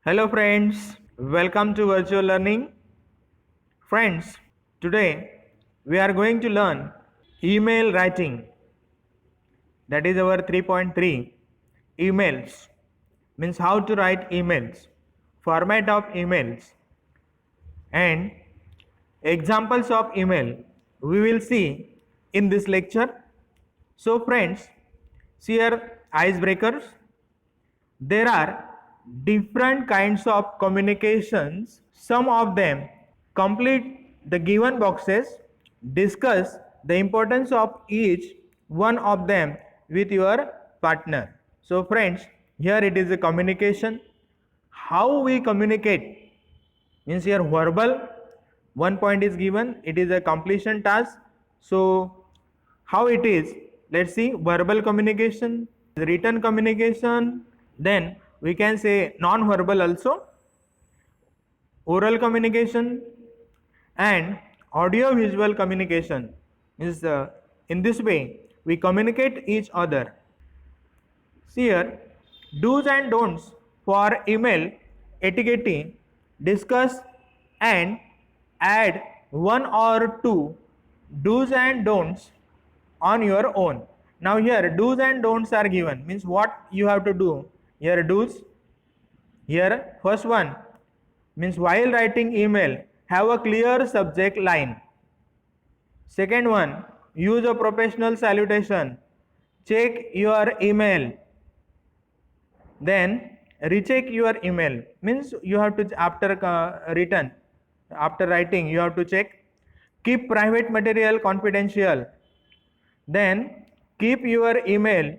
Hello friends, welcome to virtual learning. Friends, today we are going to learn email writing. That is our 3.3 emails. Means how to write emails, format of emails and examples of email we will see in this lecture. So friends, see here icebreakers. There are different kinds of communications. Some of them complete the given boxes. Discuss the importance of each one of them with your partner. So friends, here it is a communication. How we communicate means here verbal, one point is given, it is a completion task. So how it is, let's see. Verbal communication, written communication, then we can say non-verbal also, oral communication and audio visual communication. Means in this way we communicate each other. See here, do's and don'ts for email etiquette. Discuss and add one or two do's and don'ts on your own. Now here do's and don'ts are given, means what you have to do. Here do's, here first one means while writing email have a clear subject line. Second one, use a professional salutation. Check your email, then recheck your email, means you have to after written, after writing you have to check. Keep private material confidential, then keep your email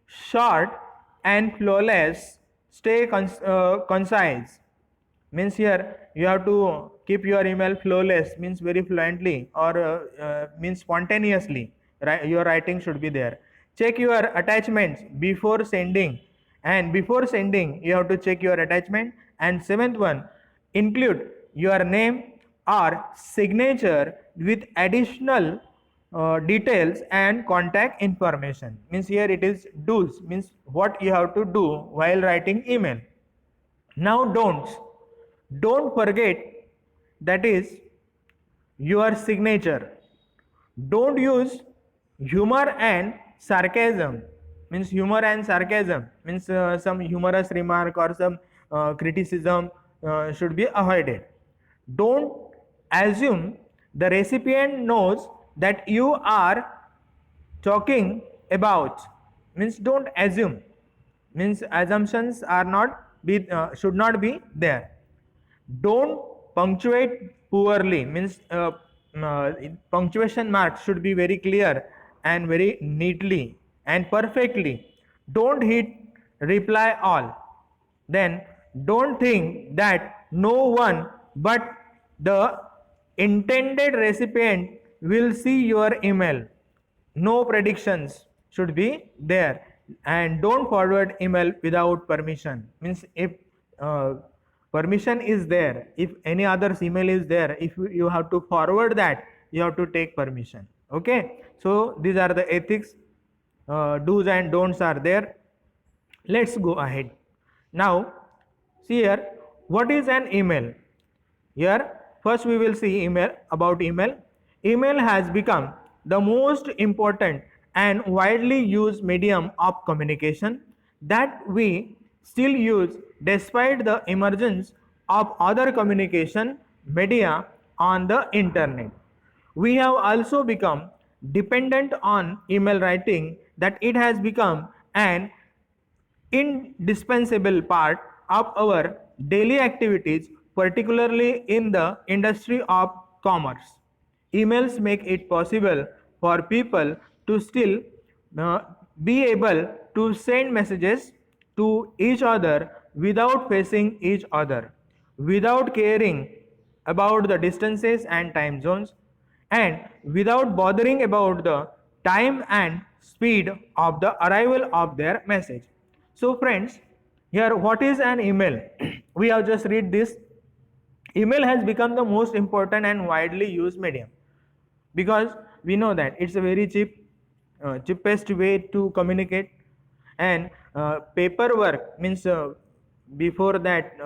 short and flawless. Stay concise, means here you have to keep your email flawless, means very fluently or means spontaneously. Your writing should be there. Check your attachments before sending, and before sending you have to check your attachment. And seventh one, include your name or signature with additional details and contact information. Means here it is do's, means what you have to do while writing email. Now don'ts, don't forget, that is your signature. Don't use humor and sarcasm, means humor and sarcasm means some humorous remark or some criticism should be avoided. Don't assume the recipient knows that you are talking about, means don't assume, means assumptions are not be should not be there. Don't punctuate poorly, means punctuation marks should be very clear and very neatly and perfectly. Don't hit reply all. Then don't think that no one but the intended recipient will see your email. No predictions should be there. And don't forward email without permission, means if uh, permission is there, if any other's email is there, if you have to forward that, you have to take permission. Okay, so these are the ethics, do's and don'ts are there. Let's go ahead. Now see here, what is an email? Here first we will see email, about email. Email has become the most important and widely used medium of communication that we still use despite the emergence of other communication media on the internet. We have also become dependent on email writing, that it has become an indispensable part of our daily activities, particularly in the industry of commerce. Emails make it possible for people to still uh, be able to send messages to each other without facing each other, without caring about the distances and time zones, and without bothering about the time and speed of the arrival of their message. So friends, here what is an email? We have just read this. Email has become the most important and widely used medium because we know that it's a very cheapest way to communicate. And paperwork means before that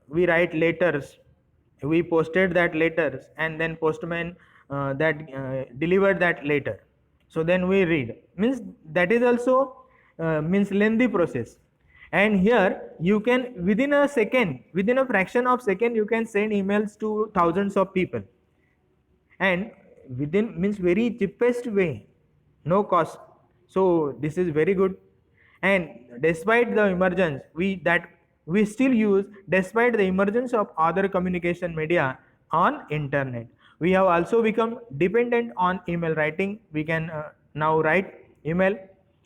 we write letters, we posted that letters, and then postman that delivered that letter, so then we read, means that is also means lengthy process. And here you can within a second, within a fraction of second, you can send emails to thousands of people, and within means very cheapest way, no cost. So this is very good. And despite the emergence we still use, despite the emergence of other communication media on internet, we have also become dependent on email writing. We can now write email,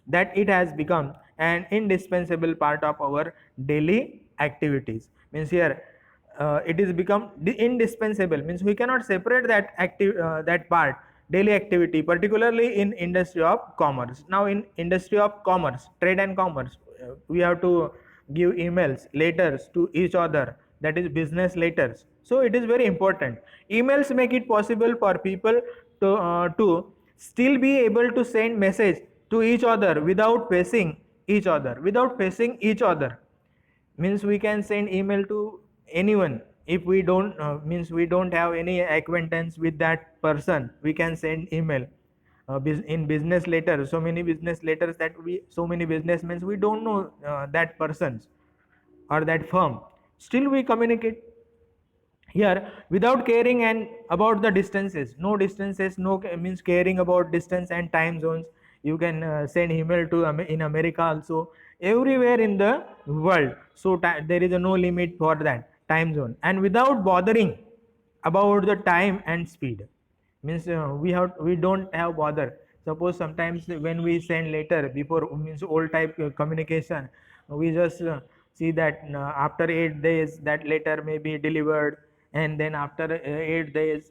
that it has become an indispensable part of our daily activities. Means here it is become indispensable, means we cannot separate that part, daily activity, particularly in industry of commerce. Now in industry of commerce, trade and commerce, we have to give emails, letters to each other, that is business letters. So it is very important. Emails make it possible for people to still be able to send message to each other without facing each other, means we can send email to anyone. If we don't means we don't have any acquaintance with that person, we can send email. In business letters, so many business letters that we, so many businessmen, we don't know that persons or that firm, still we communicate here without caring and about the distances, no distances, no means caring about distance and time zones. You can send email to in America also, everywhere in the world. So there is no limit for that time zone, and without bothering about the time and speed, means we don't have bother. Suppose sometimes when we send letter before, means old type communication, we just see that after 8 days that letter may be delivered, and then after 8 days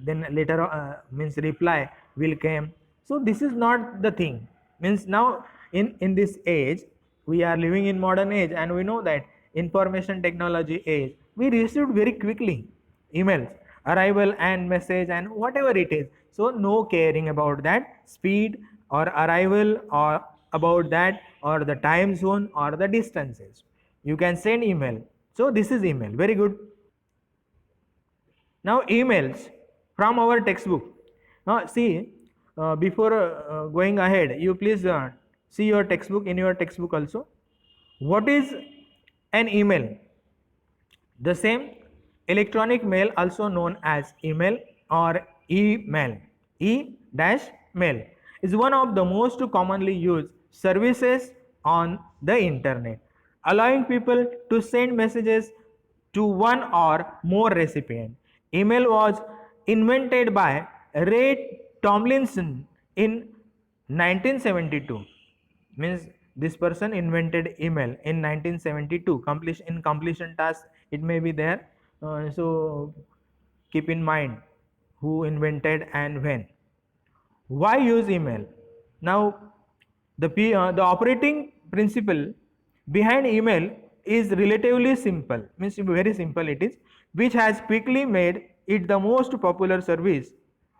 then later means reply will come. So this is not the thing. Means now in this age, we are living in modern age, and we know that information technology age, we received very quickly emails, arrival and message and whatever it is. So no caring about that speed or arrival, or about that, or the time zone or the distances, you can send email. So this is email, very good. Now emails from our textbook. Now see, before going ahead, you please see your textbook, in your textbook also, what is an email? The same, electronic mail, also known as email or e-mail, e-mail, is one of the most commonly used services on the internet, allowing people to send messages to one or more recipients. Email was invented by Ray Tomlinson in 1972. Means this person invented email in 1972. Completion task, it may be there. So keep in mind who invented and when. Why use email? Now the operating principle behind email is relatively simple, means very simple it is, which has quickly made it the most popular service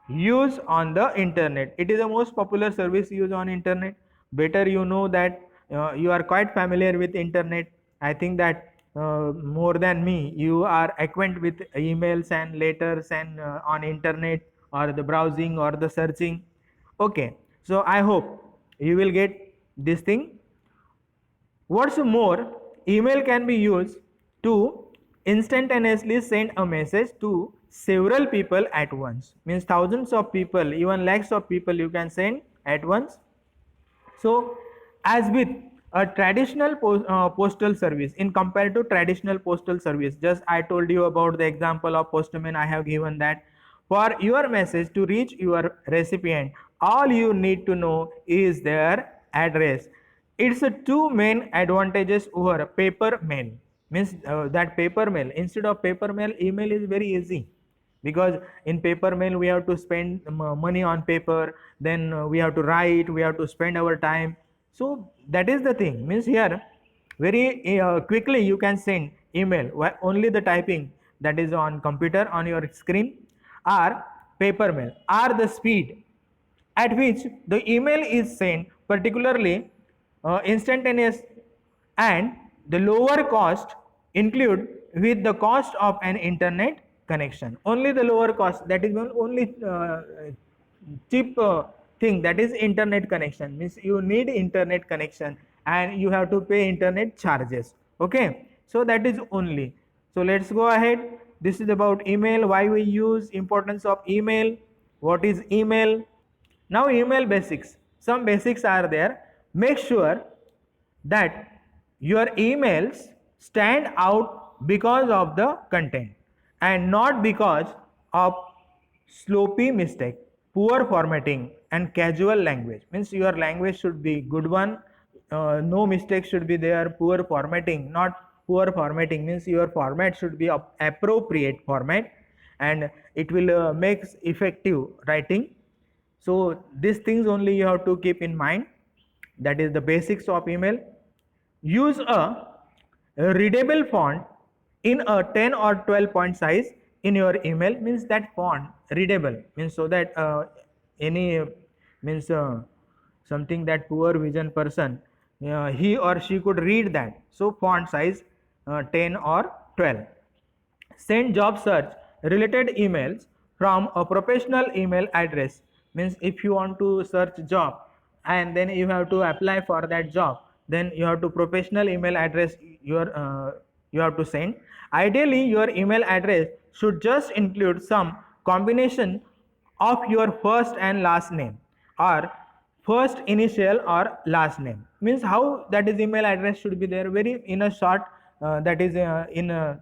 used on the internet. It is the most popular service used on internet. Better you know that you are quite familiar with internet. I think that more than me, you are acquainted with emails and letters and on internet, or the browsing or the searching. Okay, so I hope you will get this thing. What's more, email can be used to instantaneously send a message to several people at once. Means thousands of people, even lakhs of people you can send at once. So as with a traditional postal service, in compared to traditional postal service, just I told you about the example of postman, I have given that. For your message to reach your recipient, all you need to know is their address. It's a two main advantages over paper mail. Means that paper mail, instead of paper mail, email is very easy, because in paper mail we have to spend money on paper, then we have to write, we have to spend our time. So that is the thing. Means here very quickly you can send email, only the typing that is on computer on your screen, or paper mail, or the speed at which the email is sent, particularly instantaneous and the lower cost include with the cost of an internet connection. Only the lower cost, that is only cheap thing, that is internet connection, means you need internet connection and you have to pay internet charges. Okay, so that is only. So let's go ahead. This is about email, why we use, importance of email, what is email. Now email basics, some basics are there. Make sure that your emails stand out because of the content and not because of sloppy mistake, poor formatting and casual language. Means your language should be good one, no mistakes should be there. Poor formatting, not poor formatting, means your format should be appropriate format and it will make effective writing. So these things only you have to keep in mind. That is the basics of email. Use a readable font in a 10 or 12 point size in your email, means that font readable, means so that any means something that poor vision person, he or she could read that. So font size 10 or 12. Send job search related emails from a professional email address, means if you want to search job and then you have to apply for that job, then you have to professional email address you have to send. Ideally your email address should just include some combination of your first and last name or first initial or last name. Means how that is email address should be there, very in a short, that is in a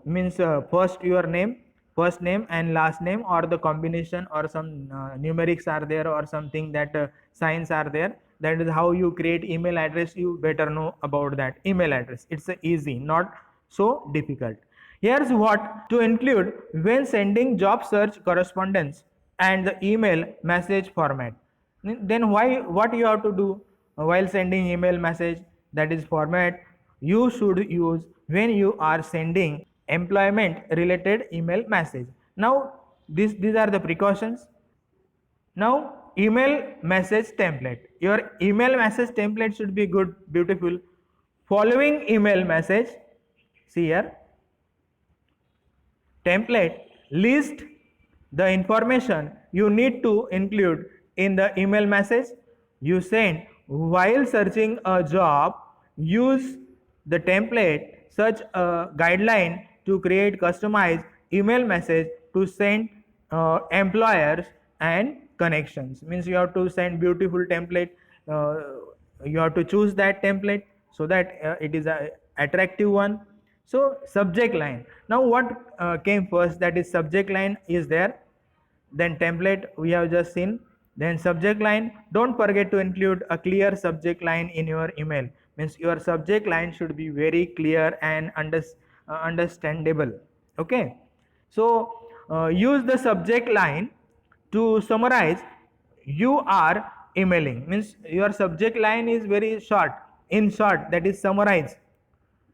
means first your name, first name and last name, or the combination or some numerics are there or something that signs are there. That is how you create email address. You better know about that email address. It's easy, not so difficult. Here's what to include when sending job search correspondence and the email message format. Then what you have to do while sending email message, that is format you should use when you are sending employment related email message. Now these are the precautions. Now email message template, your email message template should be good, beautiful. Following email message, see here, template list the information you need to include in the email message you send while searching a job. Use the template such a guideline to create customized email message to send employers and connections. Means you have to send beautiful template, uh, you have to choose that template so that it is a attractive one. So subject line, now what came first, that is subject line is there, then template we have just seen, then subject line. Don't forget to include a clear subject line in your email, means your subject line should be very clear and understandable. Okay, so use the subject line to summarize you are emailing, means your subject line is very short, in short, that is summarize.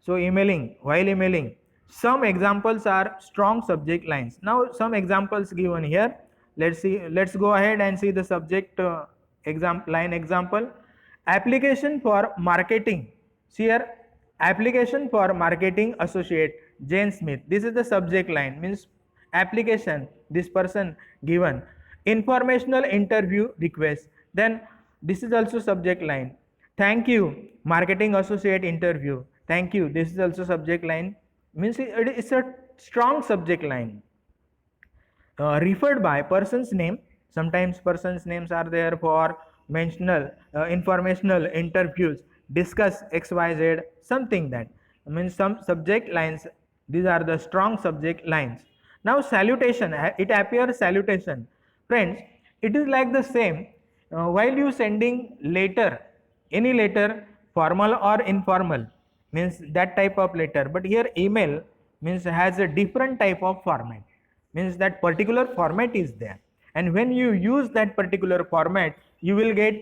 So emailing, while emailing, some examples are strong subject lines. Now some examples given here. Let's see, let's go ahead and see the subject line example. Application for marketing, see here, application for marketing associate Jane Smith. This is the subject line, means application this person given. Informational interview request, then this is also subject line. Thank you marketing associate interview, thank you, this is also subject line, means it's a strong subject line. Referred by person's name, sometimes person's names are there for mentional informational interviews, discuss xyz, something that means some subject lines. These are the strong subject lines. Now salutation, it appears salutation. Friends, it is like the same while you sending letter, any letter, formal or informal, means that type of letter, but here email means has a different type of format, means that particular format is there, and when you use that particular format you will get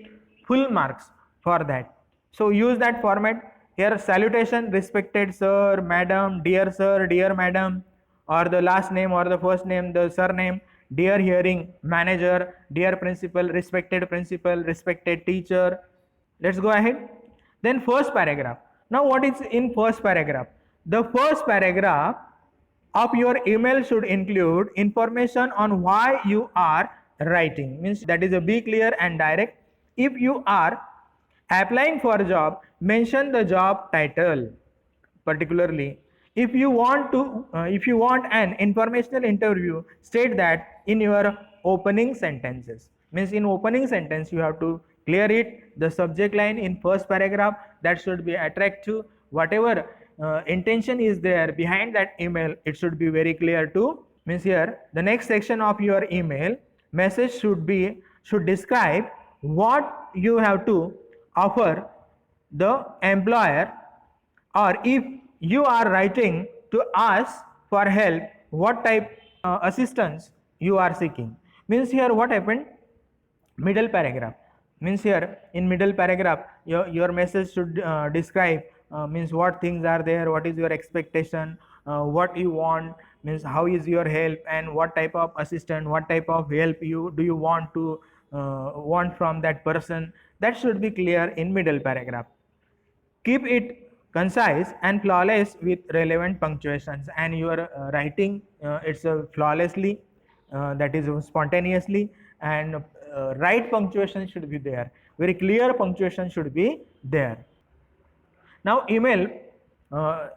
full marks for that. So use that format. Here salutation, respected sir, madam, dear sir, dear madam, or the last name or the first name, the surname, dear hearing manager, dear principal, respected teacher. Let's go ahead. Then first paragraph. Now what is in first paragraph? The first paragraph of your email should include information on why you are writing, means that is a be clear and direct. If you are applying for a job, mention the job title particularly. If you want an informational interview, state that in your opening sentences, means in opening sentence you have to clear it. The subject line in first paragraph, that should be attractive. Whatever intention is there behind that email, it should be very clear too. Means here the next section of your email message should describe what you have to offer the employer, or if you are writing to ask for help, what type assistance you are seeking. Means here what happened, middle paragraph, means here in middle paragraph your message should describe means what things are there, what is your expectation, what you want, means how is your help, and what type of assistant, what type of help you want to want from that person. That should be clear in middle paragraph. Keep it concise and flawless with relevant punctuations, and your writing it's flawlessly, that is spontaneously, and right punctuation should be there, very clear punctuation should be there. Now email,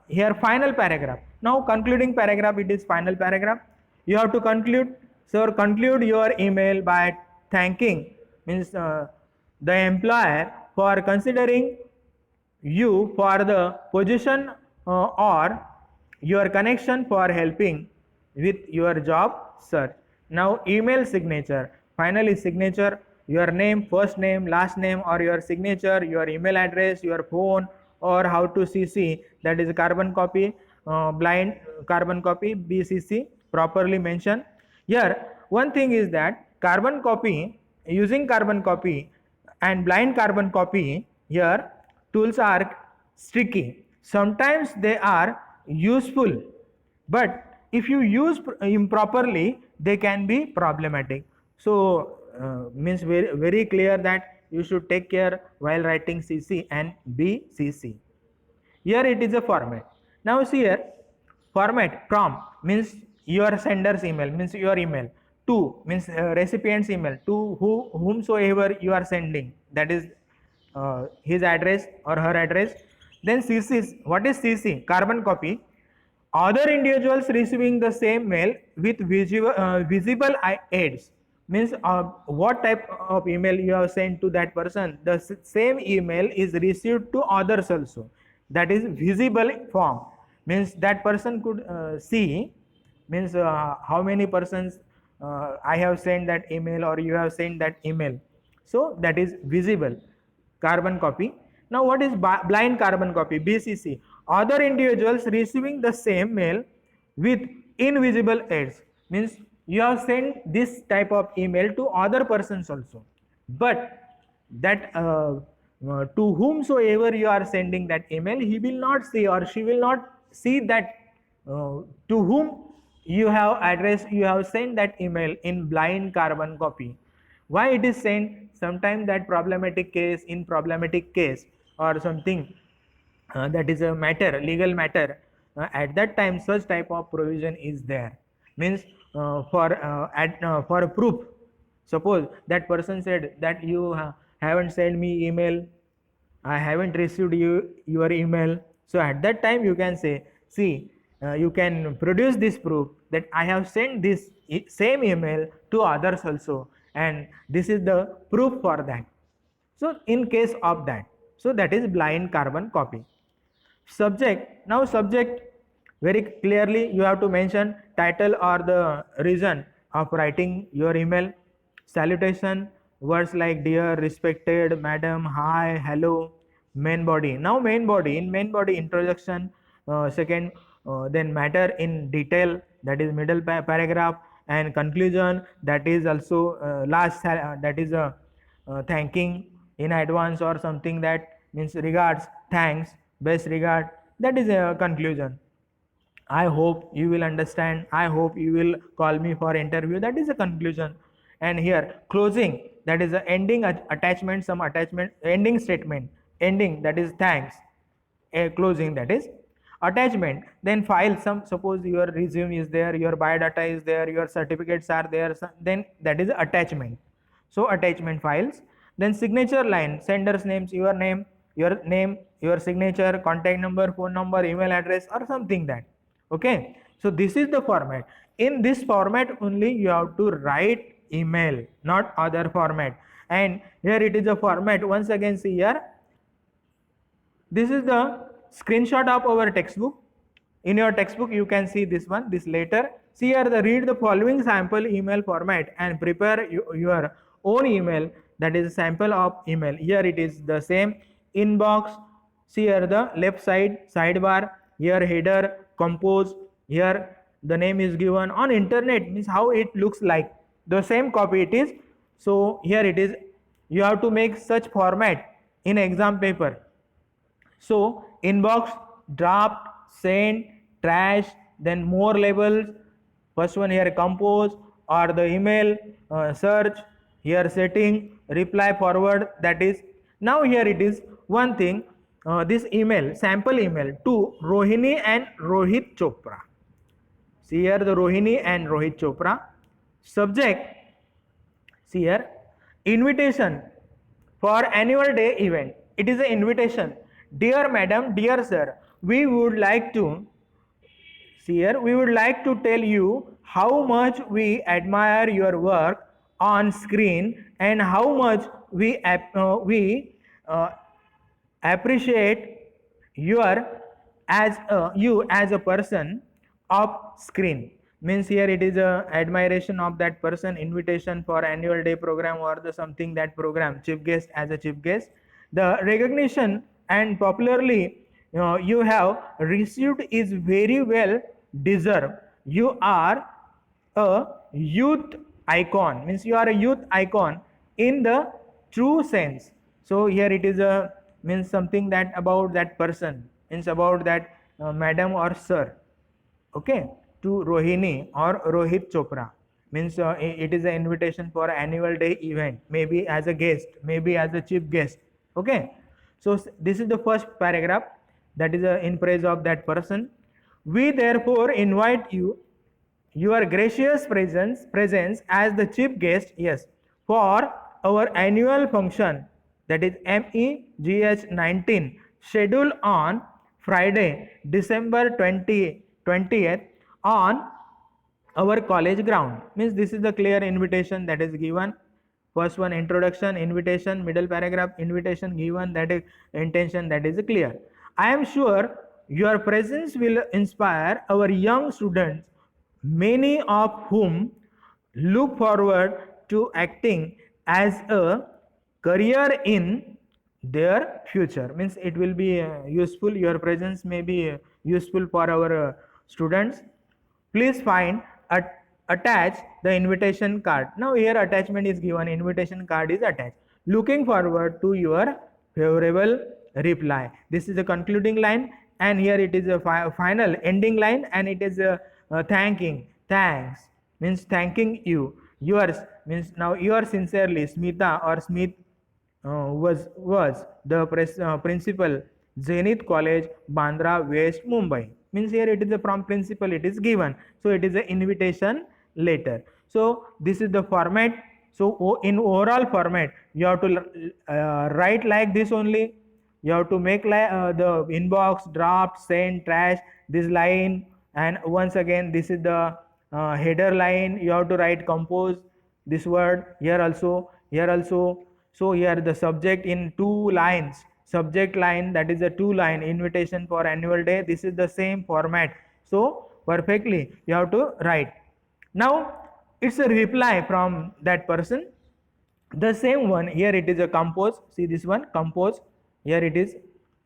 here final paragraph. Now concluding paragraph, it is final paragraph. You have to conclude. So conclude your email by thanking, means the employer for considering you for the position, or your connection for helping with your job search. Now email signature, finally signature, your name, first name, last name, or your signature, your email address, your phone, or how to CC, that is carbon copy, blind carbon copy, BCC, properly mentioned. Here one thing is that carbon copy, using carbon copy and blind carbon copy, here tools are tricky. Sometimes they are useful, but if you use improperly, they can be problematic. So means very clear that you should take care while writing CC and BCC. Here it is a format. Now see here, format from means your sender's email, means your email, to means recipient's email, to whomsoever you are sending, that is his address or her address. Then CC, what is CC? Carbon copy. Other individuals receiving the same mail with visible aids, means what type of email you have sent to that person, the same email is received to others also, that is visible form, means that person could see, means how many persons I have sent that email or you have sent that email, so that is visible carbon copy. Now what is blind carbon copy, BCC? Other individuals receiving the same mail with invisible aids, means you have sent this type of email to other persons also, but that to whomsoever you are sending that email, he will not see or she will not see that to whom you have addressed, you have sent that email in blind carbon copy. Why it is sent? Sometimes that problematic case, in problematic case or something that is a matter, legal matter, at that time such type of provision is there, means for a proof. Suppose that person said that you haven't sent me email, I haven't received your email, so at that time you can say, see, you can produce this proof that I have sent this same email to others also, and this is the proof for that. So in case of that, so that is blind carbon copy. Subject, now subject, very clearly you have to mention title or the reason of writing your email. Salutation, words like dear, respected, madam, hi, hello. Main body, now main body, in main body introduction, second, then matter in detail, that is middle paragraph, and conclusion, that is also last, that is a thanking in advance or something, that means regards, thanks, best regard, that is a conclusion. I hope you will understand, I hope you will call me for interview, that is a conclusion. And here closing, that is a ending attachment, some attachment, ending statement, ending, that is thanks, closing, that is attachment. Then file, suppose your resume is there, your biodata is there, your certificates are there, then that is attachment. So attachment files. Then signature line, sender's names, your name, your signature, contact number, phone number, email address, or something that. Okay, so this is the format. In this format only you have to write email, not other format. And here it is a format. Once again, see here, this is the screenshot of our textbook. In your textbook you can see this one, this letter. See here, read the following sample email format and prepare your own email, that is a sample of email. Here it is the same inbox. See here the left side sidebar, here header, compose, here the name is given. On internet means how it looks like, the same copy it is. So here it is, you have to make such format in exam paper. So inbox, draft, send, trash, then more labels. First one here compose, or the email, search, here setting, reply, forward, that is. Now here it is one thing, this email, sample email to Rohini and Rohit Chopra. See here the Rohini and Rohit Chopra. Subject, see here, invitation for annual day event. It is an invitation. Dear madam, dear sir, we would like to, see here, we would like to tell you how much we admire your work on screen and how much we appreciate you as a person of screen. Means here it is a admiration of that person, invitation for annual day program or the something that program, chief guest, as a chief guest. The recognition and popularly you have received is very well deserved. You are a youth icon, means you are a youth icon in the true sense. So here it is a means something that about that person, means about that madam or sir. Okay, to Rohini or Rohit Chopra, means it is an invitation for annual day event, maybe as a guest, maybe as a chief guest. Okay, so this is the first paragraph, that is in praise of that person. We therefore invite you, your gracious presence as the chief guest, yes, for our annual function, that is MEGH 19, scheduled on Friday, December 20th on our college ground. Means this is the clear invitation that is given. First one, introduction, invitation, middle paragraph, invitation given, that is intention, that is clear. I am sure your presence will inspire our young students, many of whom look forward to acting as a career in their future. Means it will be useful, your presence may be useful for our students. Please find attach the invitation card. Now here attachment is given, invitation card is attached. Looking forward to your favorable reply. This is the concluding line, and here it is a final ending line, and it is a thanking, thanks, means thanking you. Yours means now yours sincerely, Smita or Smith was the principal, Zenith College, Bandra West, Mumbai. Means here it is from principal it is given, so it is an invitation letter. So this is the format. So in overall format you have to write like this only. You have to make the inbox, draft, send, trash, this line, and once again this is the header line. You have to write compose, this word here also, here also. So here the subject in 2 lines, subject line, that is a 2 line, invitation for annual day. This is the same format, so perfectly you have to write. Now it's a reply from that person, the same one. Here it is a compose, see this one, compose, here it is,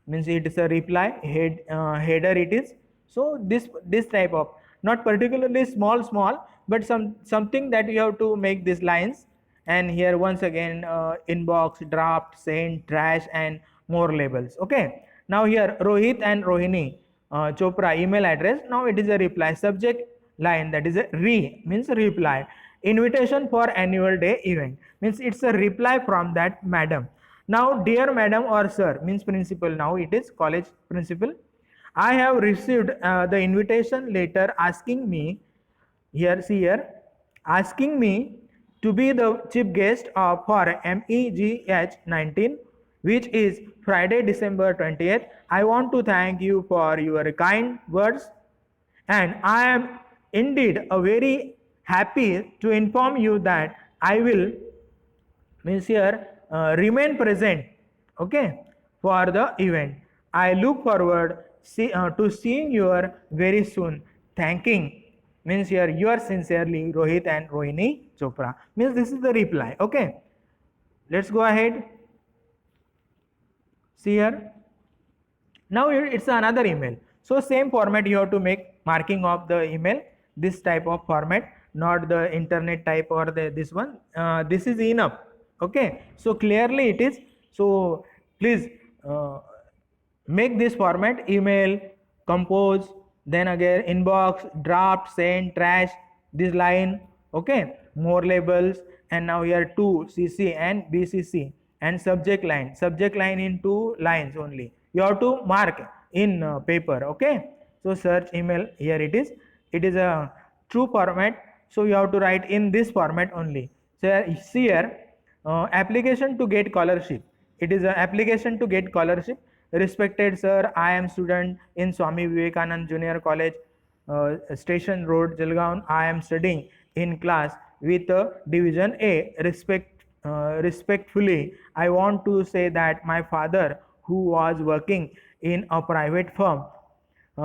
means it is a reply, header it is. So this type of, not particularly small, but something that you have to make these lines. And here once again inbox, draft, send, trash, and more labels. Okay, now here Rohit and Rohini Chopra email address. Now it is a reply, subject line, that is a means reply, invitation for annual day event, means it's a reply from that madam. Now, dear madam or sir, means principal, now it is college principal. I have received the invitation letter asking me, here, see here, asking me to be the chief guest of for MEGH 19, which is Friday, December 20th. I want to thank you for your kind words, and I am indeed very happy to inform you that I will, means here, remain present, okay, for the event. I look forward to seeing you very soon. Thanking, means here, yours sincerely, Rohit and Rohini Chopra. Means this is the reply. Okay, let's go ahead. See here. Now it's another email. So same format you have to make marking of the email, this type of format, not the internet type or this one. This is enough. Okay, so clearly it is. So please make this format: email, compose, then again inbox, draft, send, trash, this line. Okay, more labels, and now here two CC and BCC, and subject line in two lines only. You have to mark in paper. Okay, so search email, here it is a true format, so you have to write in this format only. So see here, application to get scholarship. It is an application to get scholarship. Respected sir, I am student in Swami Vivekanand Junior College, Station Road, Jalgaon. I am studying in class with Division A. Respectfully, I want to say that my father, who was working in a private firm,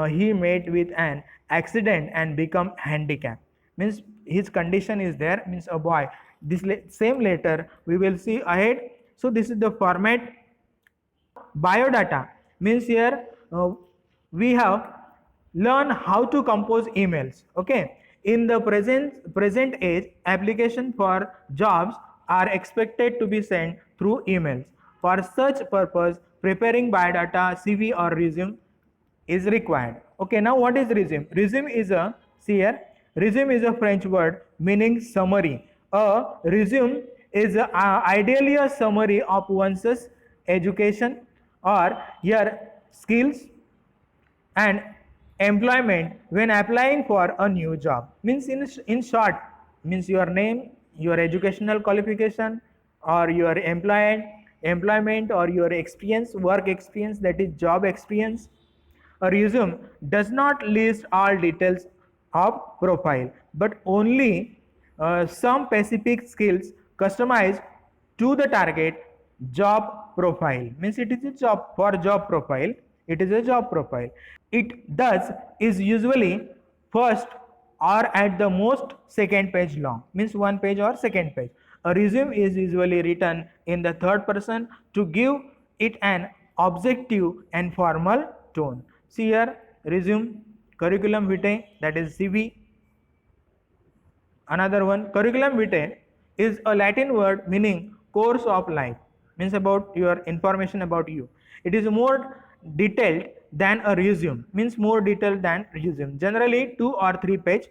he met with an accident and become handicapped. Means his condition is there, means a boy. This same letter we will see ahead. So this is the format. Biodata means here we have learn how to compose emails. Okay, in the present age, application for jobs are expected to be sent through emails. For such purpose, preparing biodata, CV or resume is required. Okay, now what is resume? Resume is a, see here, resume is a French word meaning summary. A resume is ideally a summary of one's education or your skills and employment when applying for a new job. Means in short, means your name, your educational qualification, or your employment or your experience, work experience, that is job experience. A resume does not list all details of profile, but only some specific skills customized to the target job profile. Means it is a job for job profile. It is a job profile. It thus is usually first or at the most second page long. Means one page or second page. A resume is usually written in the third person to give it an objective and formal tone. See here, resume, curriculum vitae, that is CV. Another one, curriculum vitae is a Latin word meaning course of life, means about your information about you. It is more detailed than a resume, means more detailed than resume. Generally 2 or 3 page,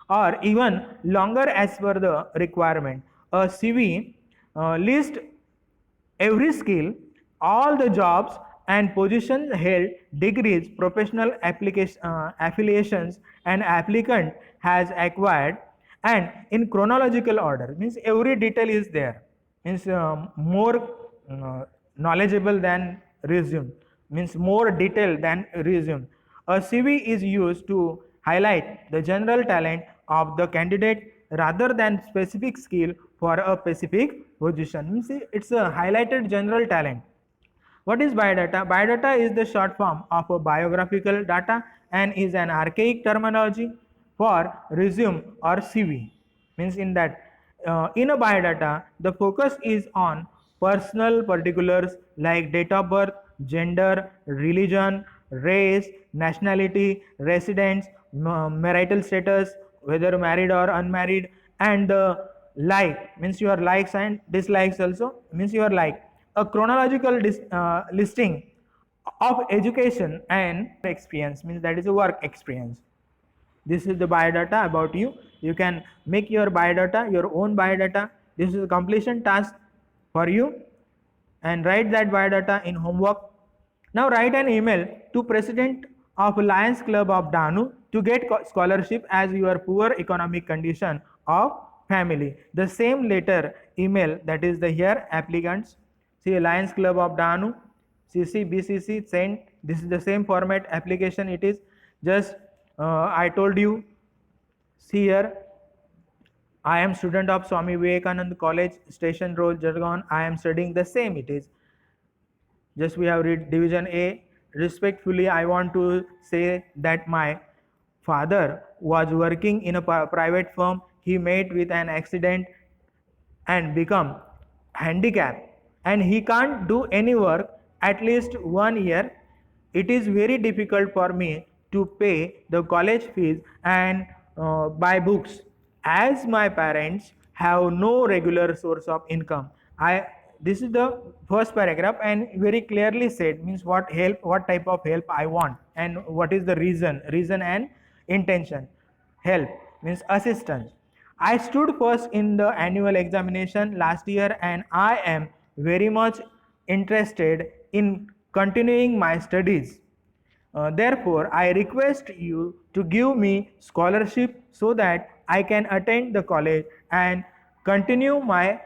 or even longer as per the requirement. A CV lists every skill, all the jobs and positions held, degrees, professional affiliations an applicant has acquired, and in chronological order. Means every detail is there. Means more knowledgeable than resume. Means more detailed than resume. A CV is used to highlight the general talent of the candidate rather than specific skill for a specific position. Means it's a highlighted general talent. What is biodata? Biodata is the short form of a biographical data and is an archaic terminology for resume or CV. Means in that, in a biodata, the focus is on personal particulars like date of birth, gender, religion, race, nationality, residence, marital status, whether married or unmarried, and the like, means your likes and dislikes also, means your like. A chronological listing of education and experience, means that is a work experience. This is the biodata about you. You can make your biodata, your own biodata. This is a completion task for you. and write that biodata in homework. Now write an email to President of Lions Club of Danu to get scholarship as your poor economic condition of family. The same letter email, that is the here applicants. See, Lions Club of Danu, CC, BCC, sent. This is the same format application. It is just I told you. See here, I am student of Swami Vivekananda College, Station Road, Jargaon. I am studying the same. It is just we have read division A. Respectfully, I want to say that my father was working in a private firm. He met with an accident and become handicapped, and he can't do any work at least 1 year. It is very difficult for me to pay the college fees and buy books, as my parents have no regular source of income. I This is the first paragraph, and very clearly said, means what type of help I want, and what is the reason and intention. Help means assistance. I stood first in the annual examination last year, and I am very much interested in continuing my studies. Therefore, I request you to give me scholarship so that I can attend the college and continue my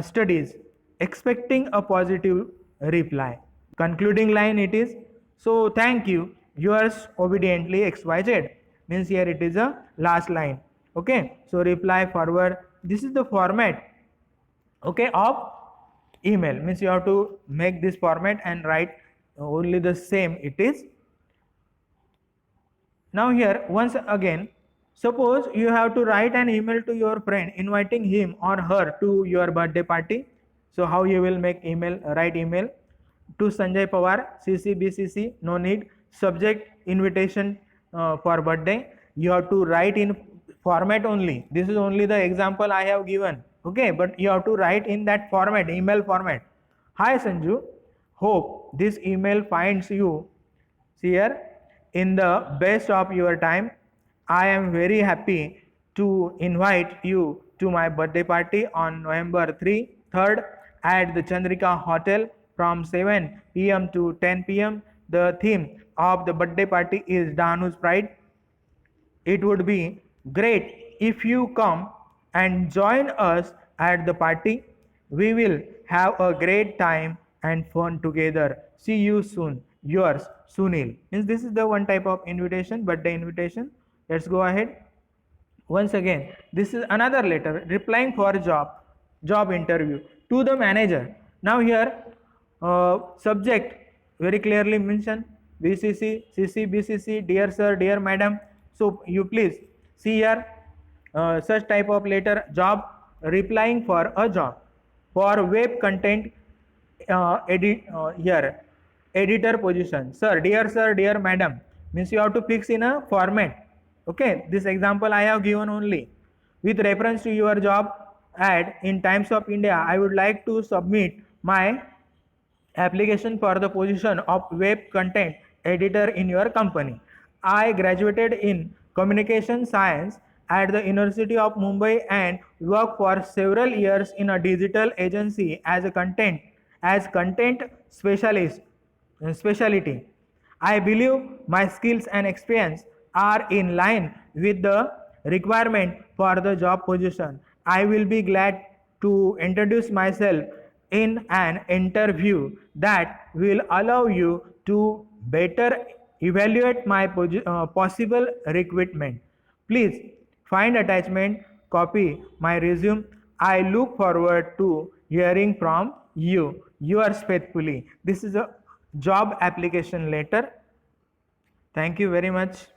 studies, expecting a positive reply. Concluding line it is, so thank you, yours obediently XYZ. Means here it is a last line. Okay, so reply forward. This is the format, okay, of email. Means you have to make this format and write only the same it is. Now here once again, suppose you have to write an email to your friend inviting him or her to your birthday party. So how you will make email? Write email to Sanjay Pawar, CC, BCC, no need. Subject invitation for birthday. You have to write in format only. This is only the example I have given. Okay, but you have to write in that format, email format. Hi Sanju, hope this email finds you here in the best of your time. I am very happy to invite you to my birthday party on November 3rd at the Chandrika Hotel from 7 p.m. to 10 p.m. The theme of the birthday party is Danu's Pride. It would be great if you come and join us at the party. We will have a great time and fun together. See you soon. Yours, Sunil. Means this is the one type of invitation, birthday invitation. Let's go ahead. Once again, this is another letter replying for job interview to the manager. Now here, subject very clearly mentioned, BCC, CC, BCC, dear sir, dear madam. So you please see here, such type of letter, job, replying for a job for web content here, editor position. Sir, dear madam, means you have to fix in a format. Okay, this example I have given only. With reference to your job ad in Times of India, I would like to submit my application for the position of web content editor in your company. I graduated in communication science at the University of Mumbai and worked for several years in a digital agency as content specialty. I believe my skills and experience are in line with the requirement for the job position. I will be glad to introduce myself in an interview that will allow you to better evaluate my possible recruitment. Please find attachment, copy my resume. I look forward to hearing from you. Yours faithfully. This is a job application letter. Thank you very much.